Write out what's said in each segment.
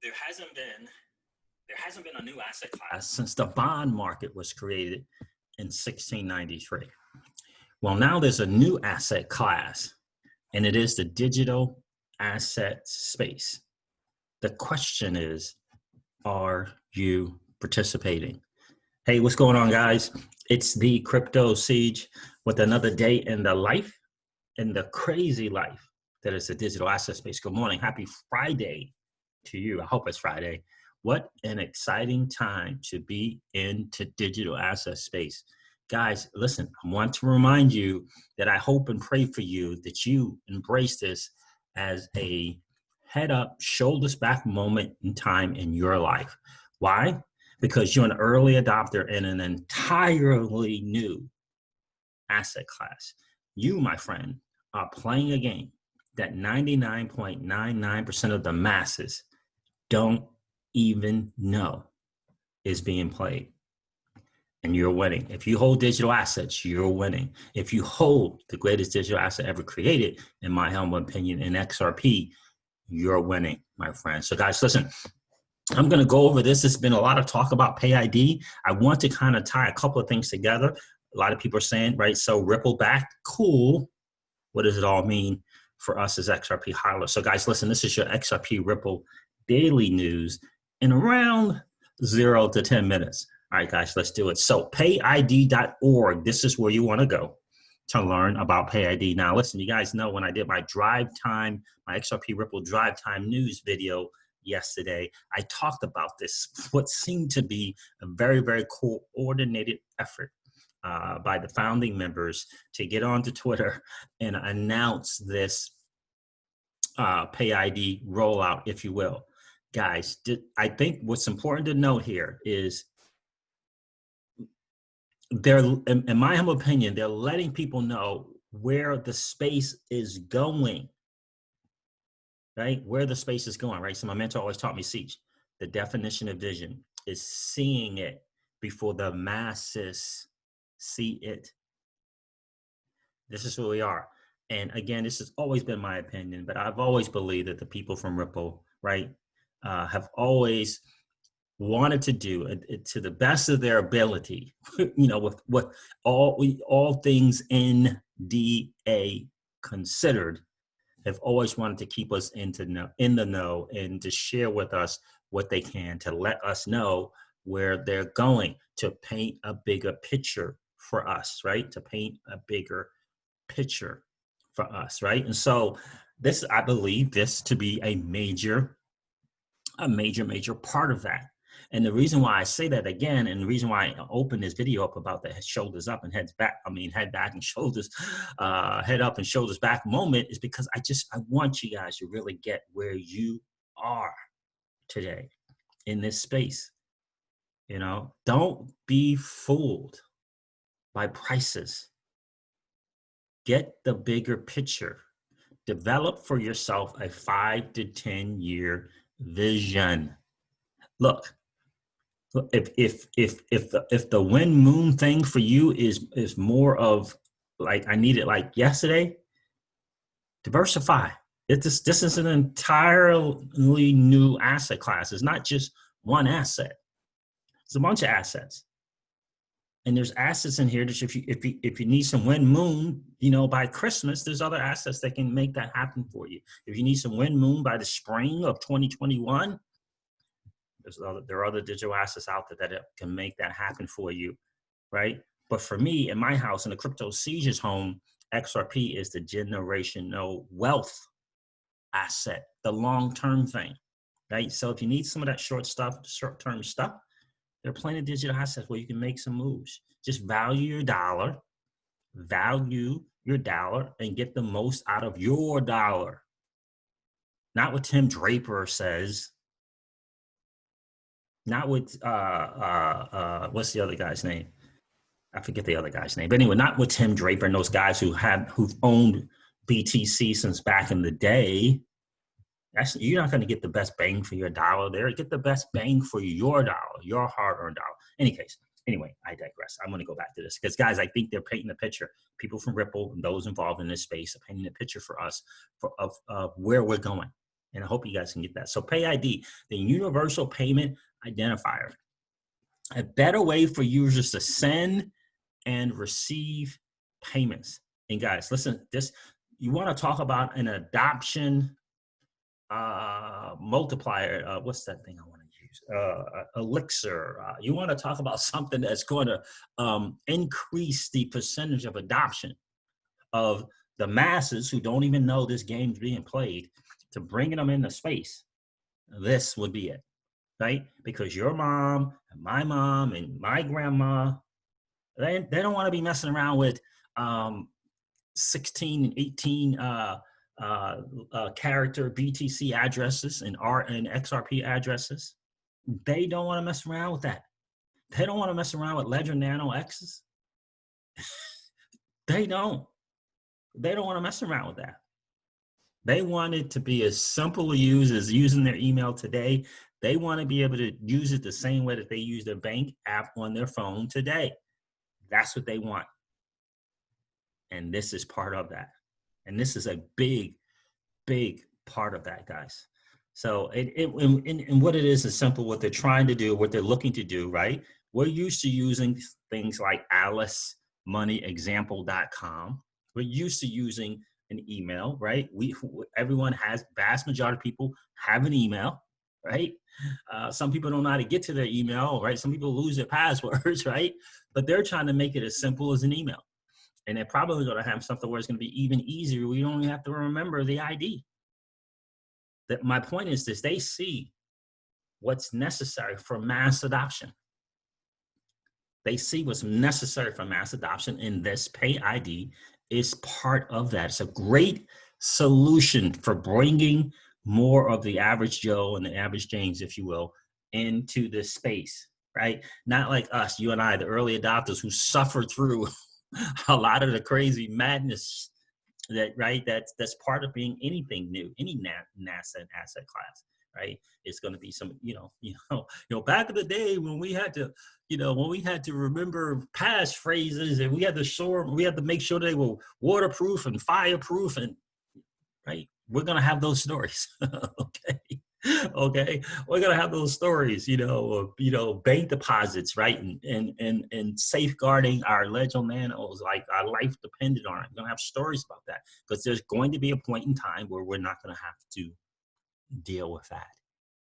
there hasn't been a new asset class since the bond market was created in 1693. Well, now there's a new asset class, and it is the digital asset space. The question is, are you participating? Hey, what's going on, guys? It's the Crypto Siege with another day in the life, in the crazy life that is the digital asset space. Good morning. Happy Friday to you. I hope it's Friday. What an exciting time to be into digital asset space. Guys, listen, I want to remind you that I hope and pray for you that you embrace this as a head up, shoulders back moment in time in your life. Why? Because you're an early adopter in an entirely new asset class. You, my friend, are playing a game that 99.99% of the masses don't even know is being played. And you're winning. If you hold digital assets, you're winning. If you hold the greatest digital asset ever created, in my humble opinion, in XRP, you're winning, my friend. So guys, listen, I'm going to go over this. There's been a lot of talk about PayID. I want to kind of tie a couple of things together. A lot of people are saying, right, so Ripple back, cool. What does it all mean for us as XRP hodlers? So guys, listen, this is your XRP Ripple daily news in around 0 to 10 minutes. All right, guys, let's do it. So payid.org, this is where you want to go to learn about PayID. Now, listen, you guys know when I did my drive time, my XRP Ripple drive time news video yesterday, I talked about this, what seemed to be a very, very coordinated effort by the founding members to get onto Twitter and announce this PayID rollout, if you will. Guys, I think what's important to note here is they're, in my humble opinion, they're letting people know where the space is going, right? Where the space is going, right? So my mentor always taught me, Siege, the definition of vision is seeing it before the masses see it. This is who we are. And again, this has always been my opinion, but I've always believed that the people from Ripple, right, have always wanted to do it to the best of their ability, you know, with all things NDA considered, have always wanted to keep us in the know and to share with us what they can, to let us know where they're going, to paint a bigger picture for us, right? To paint a bigger picture for us, right? And so this, I believe this to be a major part of that. And the reason why I say that again, and the reason why I opened this video up about the shoulders up and head back and shoulders, head up and shoulders back moment is because I want you guys to really get where you are today in this space. You know, don't be fooled by prices. Get the bigger picture. Develop for yourself a 5 to 10 year vision. Look, if the wind moon thing for you is more of like I need it like yesterday, diversify. This is an entirely new asset class. It's not just one asset. It's a bunch of assets. And there's assets in here that if you need some wind moon, you know, by Christmas, there's other assets that can make that happen for you. If you need some wind moon by the spring of 2021, there are other digital assets out there that can make that happen for you, right? But for me, in my house, in the Crypto Siege's home, XRP is the generational wealth asset, the long-term thing, right? So if you need some of that short-term stuff, there are plenty of digital assets where you can make some moves. Just value your dollar, and get the most out of your dollar. Not what Tim Draper says. Not what, what's the other guy's name? I forget the other guy's name. But anyway, not with Tim Draper and those guys who've owned BTC since back in the day. You're not going to get the best bang for your dollar there. Get the best bang for your dollar, your hard-earned dollar. Anyway, I digress. I'm going to go back to this because, guys, I think they're painting a picture. People from Ripple and those involved in this space are painting a picture for us of where we're going And I hope you guys can get that. So PayID, the Universal Payment Identifier, a better way for users to send and receive payments. And guys, listen, this, you want to talk about an adoption multiplier. What's that thing I want to use? Elixir. You want to talk about something that's going to increase the percentage of adoption of the masses who don't even know this game's being played, to bringing them into space. This would be it, right? Because your mom and my grandma, they don't want to be messing around with 16 and 18 character BTC addresses and XRP addresses. They don't want to mess around with that. They don't want to mess around with Ledger Nano X's. They don't want to mess around with that. They want it to be as simple to use as using their email today. They want to be able to use it the same way that they use their bank app on their phone today. That's what they want. And this is part of that. And this is a big, big part of that, guys. So and what it is simple. What they're trying to do, what they're looking to do, right? We're used to using things like AliceMoneyExample.com. We're used to using an email, right? Everyone has, vast majority of people have an email, right? Some people don't know how to get to their email, right? Some people lose their passwords, right? But they're trying to make it as simple as an email. And they're probably going to have something where it's going to be even easier. We don't even have to remember the ID. That my point is this: they see what's necessary for mass adoption. They see what's necessary for mass adoption, and this PayID is part of that. It's a great solution for bringing more of the average Joe and the average James, if you will, into this space, right? Not like us, you and I, the early adopters who suffered through a lot of the crazy madness that, right, that's part of being anything new, any asset class, right? It's going to be some, back in the day when we had to, remember past phrases, and we had to make sure they were waterproof and fireproof, and right, we're going to have those stories. Okay, we're gonna have those stories, bank deposits, right, and safeguarding our Ledger Nanos, like our life depended on it. We're gonna have stories about that, because there's going to be a point in time where we're not gonna have to deal with that.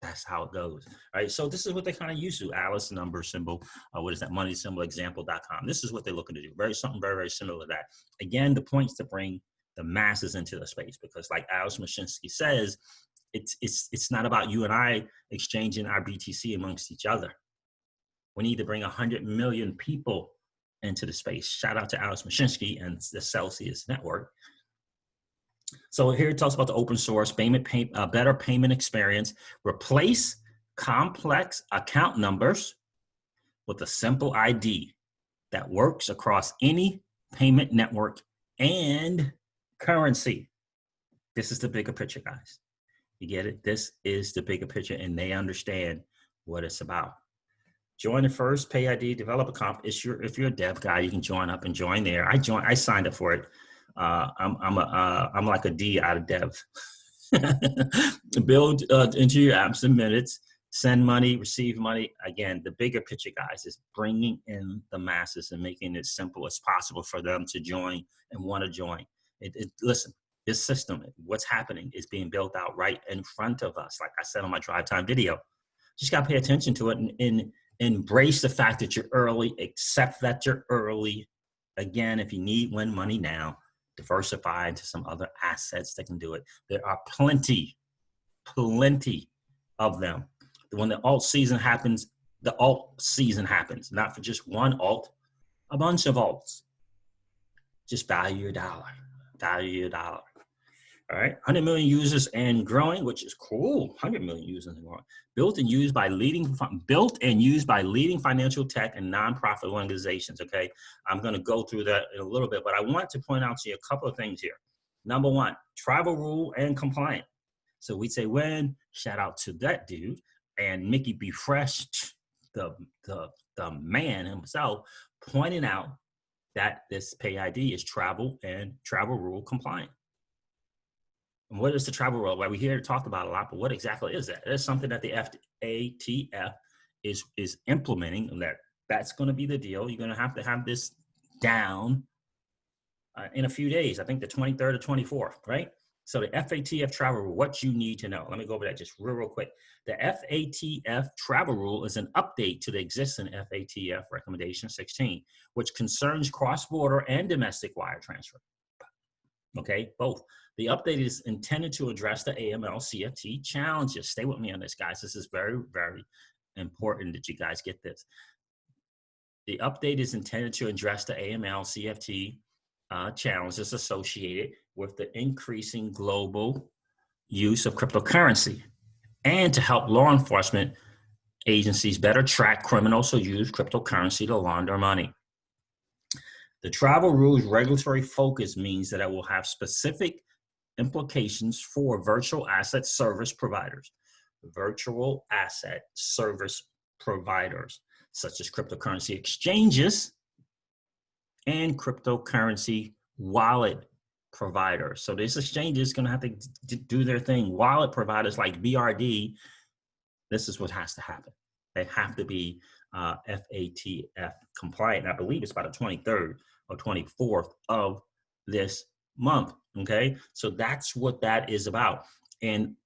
That's how it goes, right? So this is what they kind of used to. Alice number symbol, what is that? Money symbol example.com. This is what they're looking to do. Something very, very similar to that. Again, the point's to bring the masses into the space, because like Alice Mashinsky says, it's not about you and I exchanging our BTC amongst each other. We need to bring 100 million people into the space. Shout out to Alice Mashinsky and the Celsius Network. So here it talks about the open source better payment experience. Replace complex account numbers with a simple ID that works across any payment network and currency. This is the bigger picture, guys. You get it? This is the bigger picture, and they understand what it's about. Join the first PayID developer conf. If you're a dev guy, you can join up and join there. I signed up for it. I'm like a D out of dev. Build into your apps in minutes. Send money, receive money. Again, the bigger picture, guys, is bringing in the masses and making it as simple as possible for them to join and want to join. Listen. This system, what's happening, is being built out right in front of us. Like I said on my drive time video, just got to pay attention to it and embrace the fact that you're early, accept that you're early. Again, if you need money now, diversify into some other assets that can do it. There are plenty of them. When the alt season happens, not for just one alt, a bunch of alts. Just value your dollar. All right, 100 million users and growing, which is cool. 100 million users and growing. Built and used by leading financial tech and nonprofit organizations. Okay, I'm going to go through that in a little bit, but I want to point out to you a couple of things here. Number one, travel rule and compliant. So we say when, shout out to that dude and Mickey B. Fresh, the man himself, pointing out that this PayID is travel rule compliant. And what is the travel rule? Well, we hear it talked about a lot, but what exactly is that? It's something that the FATF is implementing, and that's going to be the deal. You're going to have this down in a few days. I think the 23rd or 24th, right? So the FATF travel rule, what you need to know. Let me go over that just real quick. The FATF travel rule is an update to the existing FATF recommendation 16, which concerns cross-border and domestic wire transfer. Okay, both. The update is intended to address the AML CFT challenges. Stay with me on this, guys. This is very, very important that you guys get this. The update is intended to address the AML CFT challenges associated with the increasing global use of cryptocurrency, and to help law enforcement agencies better track criminals who use cryptocurrency to launder money. The travel rules regulatory focus means that it will have specific implications for virtual asset service providers. Virtual asset service providers, such as cryptocurrency exchanges and cryptocurrency wallet providers. So this exchange is going to have to do their thing. Wallet providers like BRD, this is what has to happen. They have to be FATF compliant. I believe it's about the 23rd or 24th of this month. Okay, so that's what that is about. And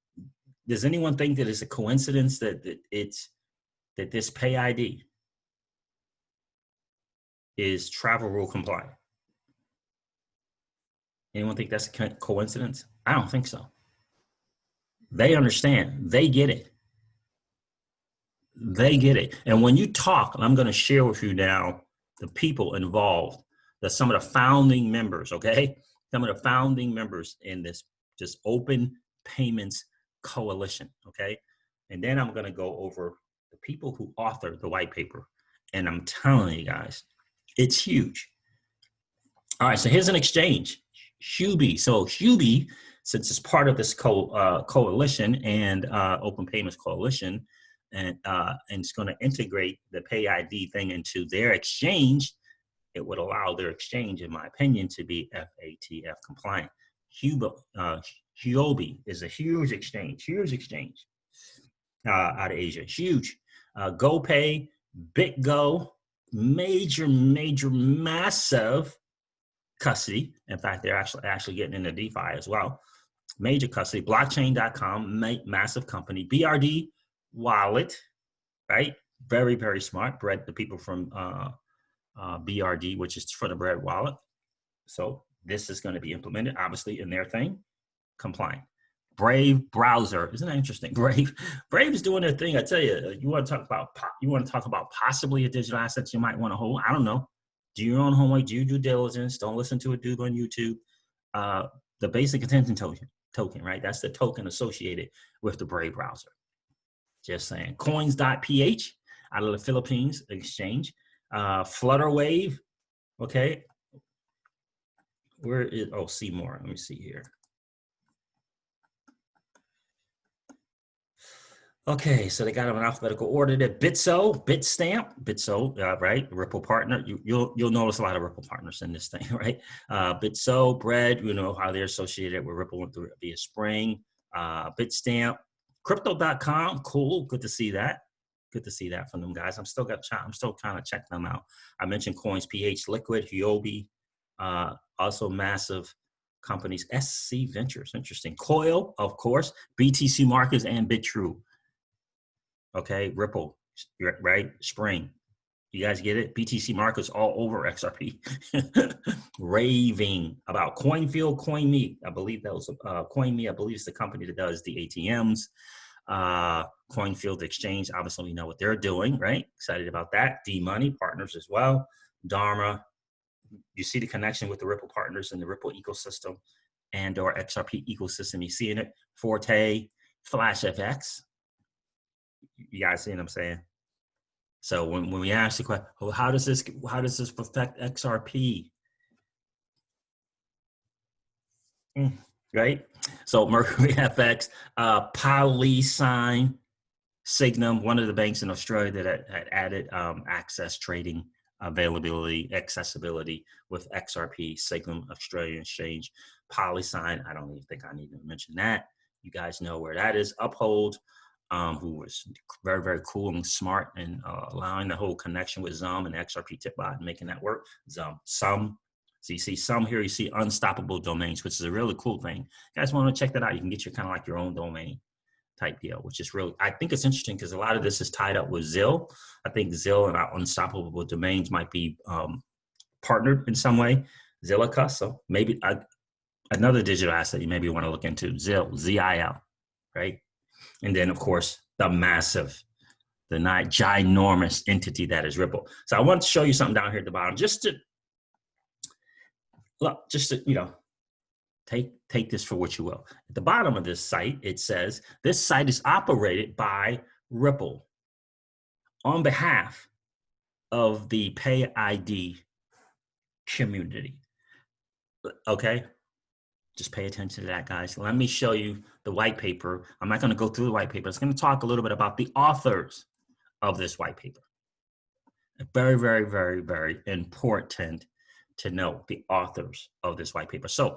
does anyone think that it's a coincidence that this PayID is travel rule compliant? Anyone think that's a coincidence? I don't think so. They understand. They get it. They get it. And when you talk, I'm going to share with you now the people involved, some of the founding members, okay? Some of the founding members in this just open payments coalition, okay? And then I'm going to go over the people who authored the white paper. And I'm telling you guys, it's huge. All right, so here's an exchange, Huobi. So Huobi, since it's part of this coalition and Open Payments Coalition, and it's going to integrate the PayID thing into their exchange, it would allow their exchange, in my opinion, to be FATF compliant. Huobi is a huge exchange out of Asia, huge. GoPay, BitGo, major, massive custody. In fact, they're actually getting into DeFi as well. Major custody. Blockchain.com, massive company. BRD wallet, right? Very, very smart. Bread, the people from BRD, which is for the Bread wallet. So this is going to be implemented, obviously, in their thing, compliant. Brave browser, isn't that interesting? Brave is doing their thing. I tell you, you want to talk about possibly a digital asset you might want to hold. I don't know. Do your own homework. Do your due diligence. Don't listen to a dude on YouTube. The basic attention token, right? That's the token associated with the Brave browser. Just saying. Coins.ph out of the Philippines exchange. Flutterwave, okay. Where is, see more. Let me see here. Okay, so they got them in alphabetical order there. Bitstamp, right? Ripple partner. You'll notice a lot of Ripple partners in this thing, right? Bitso, Bread, you know how they're associated with Ripple via Spring. Bitstamp, Crypto.com, cool. Good to see that. Good to see that from them guys. I'm still kind of checking them out. I mentioned Coins, PH, Liquid, Huobi, also massive companies. SC Ventures, interesting. Coil, of course, BTC Markets, and BitTrue. Okay, Ripple, right? Spring. You guys get it? BTC Markets all over XRP. Raving about CoinField, CoinMe. I believe that was CoinMe. I believe it's the company that does the ATMs. CoinField Exchange, obviously we know what they're doing, right? Excited about that. D-Money partners as well. Dharma. You see the connection with the Ripple partners in the Ripple ecosystem and or XRP ecosystem. You see in it. Forte, FlashFX. You guys see what I'm saying? So when we ask the question, well, how does this affect XRP? Right? So Mercury FX, Polysign, Signum, one of the banks in Australia that had added access trading availability, accessibility with XRP, Signum Australian Exchange, PolySign. I don't even think I need to mention that. You guys know where that is. Uphold, who was very, very cool and smart and allowing the whole connection with Zum and XRP Tipbot and making that work. Zum, Sum. So you see Sum here, you see unstoppable domains, which is a really cool thing. You guys want to check that out? You can get your kind of like your own domain type deal, which is really, I think it's interesting because a lot of this is tied up with Zill. I think Zill and our unstoppable domains might be partnered in some way. Zilliqa, so maybe another digital asset you maybe want to look into, Zill, Z-I-L, right? And then, of course, the massive, the ginormous entity that is Ripple. So I want to show you something down here at the bottom, just to, look, just to, you know, take this for what you will. At the bottom of this site, it says, this site is operated by Ripple on behalf of the PayID community. Okay? Just pay attention to that, guys. Let me show you the white paper. I'm not going to go through the white paper. It's going to talk a little bit about the authors of this white paper. Very, very, very, very important to know the authors of this white paper. So,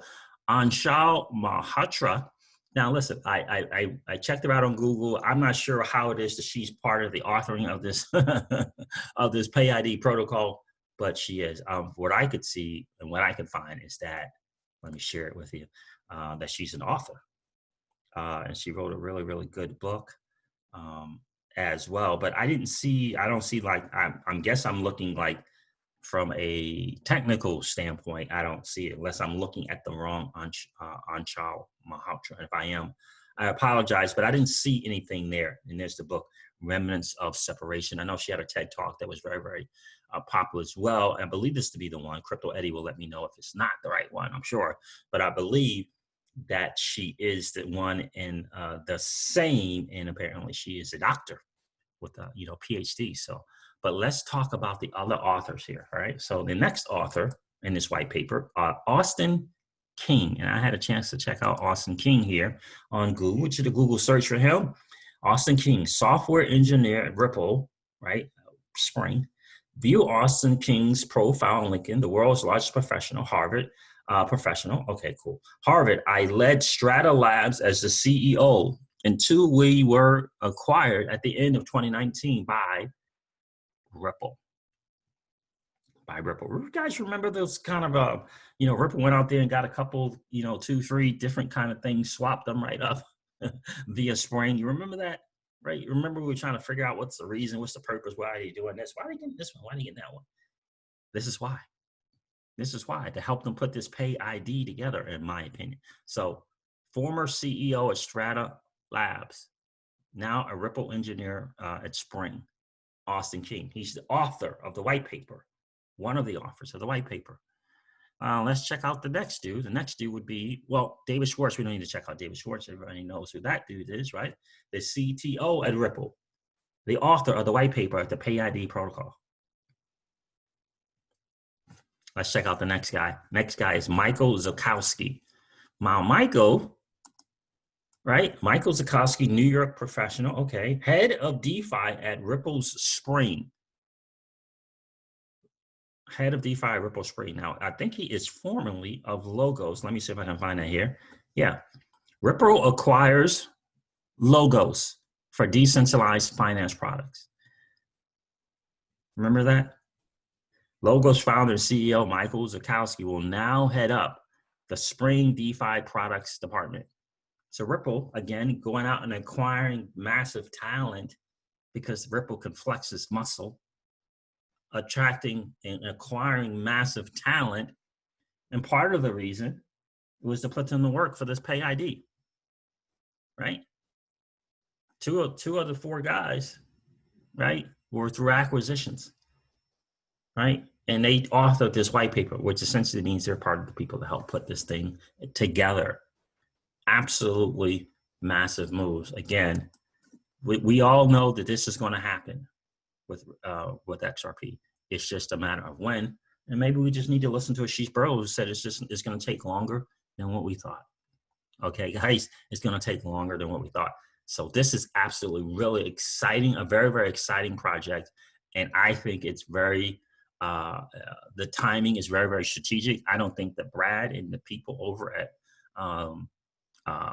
Anshul Malhotra. Now, listen, I checked her out on Google. I'm not sure how it is that she's part of the authoring of this of this PayID protocol, but she is. What I could see and what I could find is that, let me share it with you, that she's an author, and she wrote a really, really good book as well. But I don't see like, I guess I'm looking like, from a technical standpoint, I don't see it unless I'm looking at the wrong Anshul Malhotra. If I am, I apologize, but I didn't see anything there. And there's the book, Remnants of Separation. I know she had a TED Talk that was very, very popular as well. I believe this to be the one. Crypto Eddie will let me know if it's not the right one, I'm sure. But I believe that she is the one in the same, and apparently she is a doctor with a PhD. So, but let's talk about the other authors here. All right. So the next author in this white paper, Austin King, and I had a chance to check out Austin King here on Google, which is a Google search for him. Austin King, software engineer at Ripple, right? Spring. View Austin King's profile on LinkedIn, the world's largest professional, Harvard professional. Okay, cool. Harvard, I led Strata Labs as the CEO until we were acquired at the end of 2019 by Ripple. You guys remember those kind of, Ripple went out there and got a couple, 2, 3 different kind of things, swapped them right up via Spring. You remember that, right? You remember we were trying to figure out what's the reason, what's the purpose, why are they doing this? Why are they getting this one? Why are they getting that one? This is why. This is why, to help them put this PayID together, in my opinion. So, former CEO at Strata Labs, now a Ripple engineer at Spring, Austin King. He's the author of the white paper, one of the authors of the white paper. Let's check out the next dude. The next dude would be, well, David Schwartz. We don't need to check out David Schwartz. Everybody knows who that dude is, right? The CTO at Ripple, the author of the white paper of the PayID protocol. Let's check out the next guy. Next guy is Michael Zukowski. Now, Michael, right? Michael Zukowski, New York professional. Okay. Head of DeFi at Ripple's Spring. Head of DeFi at Ripple Spring. Now, I think he is formerly of Logos. Let me see if I can find that here. Yeah. Ripple acquires Logos for decentralized finance products. Remember that? Logos founder and CEO Michael Zukowski will now head up the Spring DeFi products department. So Ripple, again, going out and acquiring massive talent because Ripple can flex its muscle, attracting and acquiring massive talent. And part of the reason was to put them to work for this PayID, right? Two of the 4 guys, right, were through acquisitions, right? And they authored this white paper, which essentially means they're part of the people that help put this thing together. Absolutely massive moves. Again, we all know that this is going to happen with XRP. It's just a matter of when. And maybe we just need to listen to Ashish Burrow, who said it's going to take longer than what we thought. Okay, guys, it's going to take longer than what we thought. So this is absolutely really exciting, a very, very exciting project. And I think it's very The timing is very, very strategic. I don't think that Brad and the people over at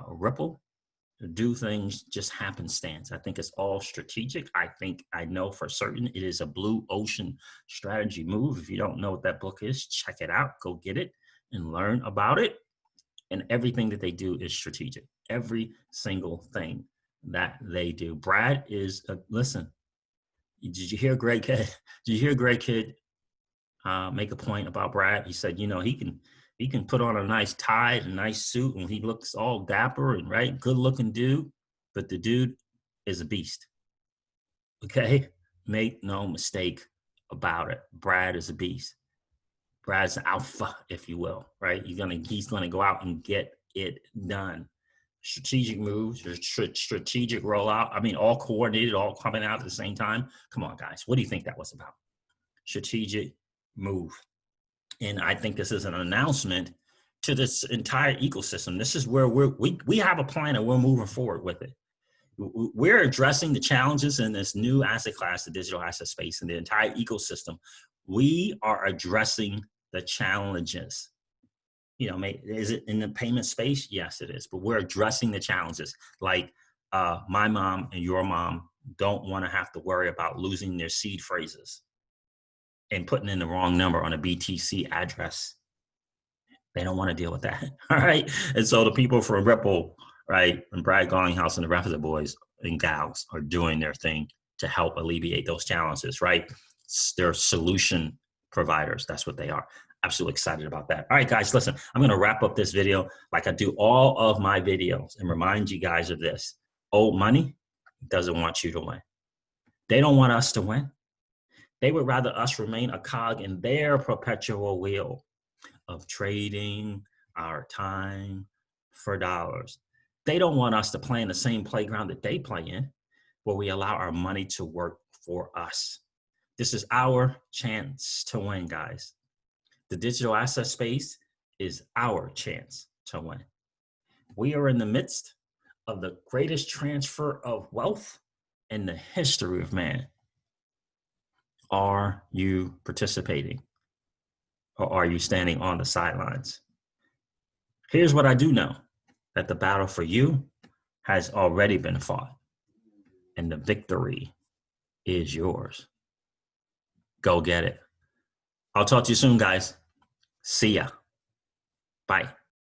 Ripple do things just happenstance. I think it's all strategic. I know for certain it is a blue ocean strategy move. If you don't know what that book is, check it out. Go get it and learn about it. And everything that they do is strategic. Every single thing that they do. Brad is, listen, did you hear Greg Kidd? Did you hear Greg Kidd make a point about Brad? He said, you know, he can put on a nice tie, a nice suit, and he looks all dapper and right, good looking dude, but the dude is a beast. Okay, make no mistake about it. Brad is a beast. Brad's an alpha, if you will, right? He's gonna go out and get it done. Strategic moves, strategic rollout. I mean, all coordinated, all coming out at the same time. Come on, guys. What do you think that was about? Strategic move. And I think this is an announcement to this entire ecosystem. This is where we have a plan and we're moving forward with it. We're addressing the challenges in this new asset class, the digital asset space, and the entire ecosystem. We are addressing the challenges. You know, is it in the payment space? Yes, it is. But we're addressing the challenges. Like my mom and your mom don't want to have to worry about losing their seed phrases and putting in the wrong number on a BTC address. They don't want to deal with that. All right. And so the people from Ripple, right, and Brad Garlinghouse and the rest of the boys and gals are doing their thing to help alleviate those challenges, right? They're solution providers. That's what they are. Absolutely excited about that. All right, guys, listen, I'm going to wrap up this video like I do all of my videos and remind you guys of this. Old money doesn't want you to win. They don't want us to win. They would rather us remain a cog in their perpetual wheel of trading our time for dollars. They don't want us to play in the same playground that they play in, where we allow our money to work for us. This is our chance to win, guys. The digital asset space is our chance to win. We are in the midst of the greatest transfer of wealth in the history of man. Are you participating, or are you standing on the sidelines? Here's what I do know, that the battle for you has already been fought, and the victory is yours. Go get it. I'll talk to you soon, guys. See ya. Bye.